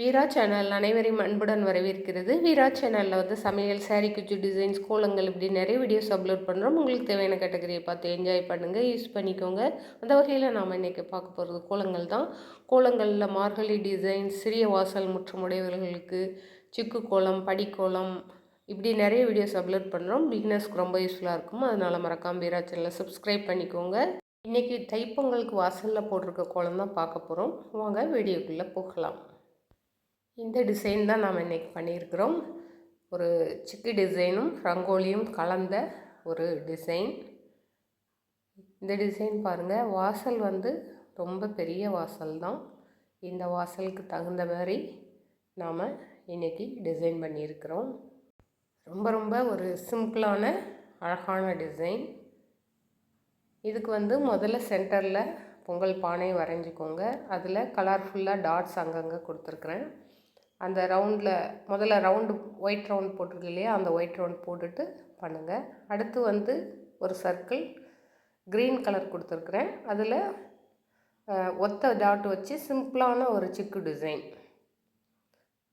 வீரா channel அனைவரையும் அன்புடன் வரவேற்கிறது. வீரா சேனலில் சமையல், சாரீ குச்சி டிசைன்ஸ், கோலங்கள் இப்படி நிறைய வீடியோஸ் அப்லோட் பண்ணுறோம். உங்களுக்கு தேவையான கேட்டகரியை பார்த்து என்ஜாய் பண்ணுங்கள், யூஸ் பண்ணிக்கோங்க. அந்த வகையில் நாம் இன்றைக்கி பார்க்க போகிறது கோலங்கள் தான். கோலங்களில் மார்கழி டிசைன்ஸ், சிறிய வாசல் முற்றும் உடையவர்களுக்கு சிக்கு கோலம், படிக்கோலம் இப்படி நிறைய வீடியோஸ் அப்லோட் பண்ணுறோம். பிகினர்ஸ்க்கு ரொம்ப யூஸ்ஃபுல்லாக இருக்கும். அதனால் மறக்காமல் வீரா சேனலை சப்ஸ்கிரைப் பண்ணிக்கோங்க. இன்றைக்கி தைப்பொங்கலுக்கு வாசலில் போட்டிருக்க கோலம் தான் பார்க்க போகிறோம். வாங்க வீடியோக்குள்ளே போகலாம். இந்த டிசைன் தான் நாம் இன்றைக்கி பண்ணியிருக்கிறோம். ஒரு சிக்கு டிசைனும் ரங்கோலியும் கலந்த ஒரு டிசைன். இந்த டிசைன் பாருங்கள், வாசல் ரொம்ப பெரிய வாசல் தான். இந்த வாசலுக்கு தகுந்த மாதிரி நாம் இன்றைக்கி டிசைன் பண்ணியிருக்கிறோம். ரொம்ப ரொம்ப ஒரு சிம்பிளான அழகான டிசைன். இதுக்கு முதல்ல சென்டரில் பொங்கல் பானை வரைஞ்சிக்கோங்க. அதில் கலர்ஃபுல்லாக டாட்ஸ் அங்கங்கே கொடுத்துருக்குறேன். அந்த ரவுண்டில் முதல்ல ஒயிட் ரவுண்ட் போட்டிருக்கு இல்லையா, அந்த ஒயிட் ரவுண்ட் போட்டுட்டு பண்ணுங்கள். அடுத்து ஒரு சர்க்கிள் க்ரீன் கலர் கொடுத்துருக்குறேன். அதில் ஒத்த டாட் வச்சு சிம்பிளான ஒரு சிக்கு டிசைன்.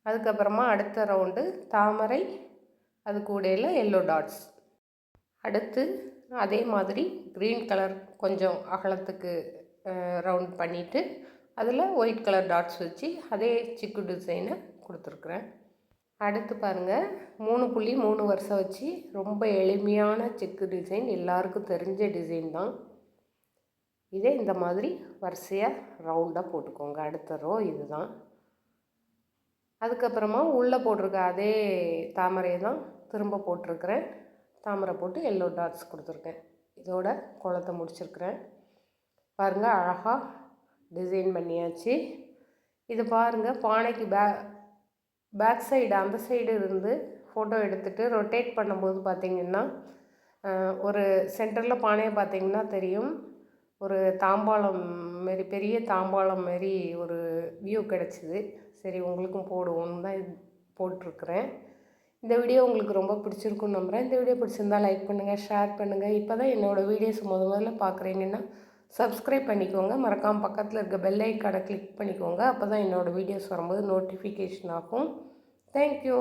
அதுக்கப்புறமா அடுத்த ரவுண்டு தாமரை, அது கூடையில் எல்லோ டாட்ஸ். அடுத்து அதே மாதிரி க்ரீன் கலர் கொஞ்சம் அகலத்துக்கு ரவுண்ட் பண்ணிவிட்டு அதில் ஒயிட் கலர் டாட்ஸ் வச்சு அதே சிக்கு டிசைனை கொடுத்துருக்குறேன். அடுத்து பாருங்கள், 3.3 வருஷம் வச்சு ரொம்ப எளிமையான சிக்கு டிசைன், எல்லாருக்கும் தெரிஞ்ச டிசைன் தான். இதே இந்த மாதிரி வரிசையாக ரவுண்டாக போட்டுக்கோங்க. அடுத்த ரோ இது தான். அதுக்கப்புறமா உள்ளே போட்டிருக்க அதே தாமரையை தான் திரும்ப போட்டிருக்கிறேன். தாமரை போட்டு எல்லோ டாட்ஸ் கொடுத்துருக்கேன். இதோட கோலத்தை முடிச்சிருக்கிறேன். பாருங்கள், அழகாக டிசைன் பண்ணியாச்சு. இது பாருங்கள், பானைக்கு பேக் சைடு அந்த சைடு இருந்து ஃபோட்டோ எடுத்துகிட்டு ரொட்டேட் பண்ணும்போது பார்த்திங்கன்னா ஒரு சென்டரில் பானையை பார்த்திங்கன்னா தெரியும், ஒரு தாம்பாளம் மாரி, பெரிய தாம்பாளம் மாரி ஒரு வியூ கிடச்சிது. சரி, உங்களுக்கும் போடுவோன்னு தான் இது போட்டிருக்கிறேன். இந்த வீடியோ உங்களுக்கு ரொம்ப பிடிச்சிருக்குன்னு நம்புகிறேன். இந்த வீடியோ பிடிச்சிருந்தால் லைக் பண்ணுங்கள், ஷேர் பண்ணுங்கள். இப்போ தான் என்னோடய வீடியோஸ் முதல்ல பார்க்குறீங்கன்னா சப்ஸ்கிரைப் பண்ணிக்கோங்க. மறக்காமல் பக்கத்தில் இருக்க பெல் ஐக்கானை கிளிக் பண்ணிக்கோங்க. அப்போ தான் என்னோடய வீடியோஸ் வரும்போது நோட்டிஃபிகேஷன் ஆகும். தேங்க்யூ.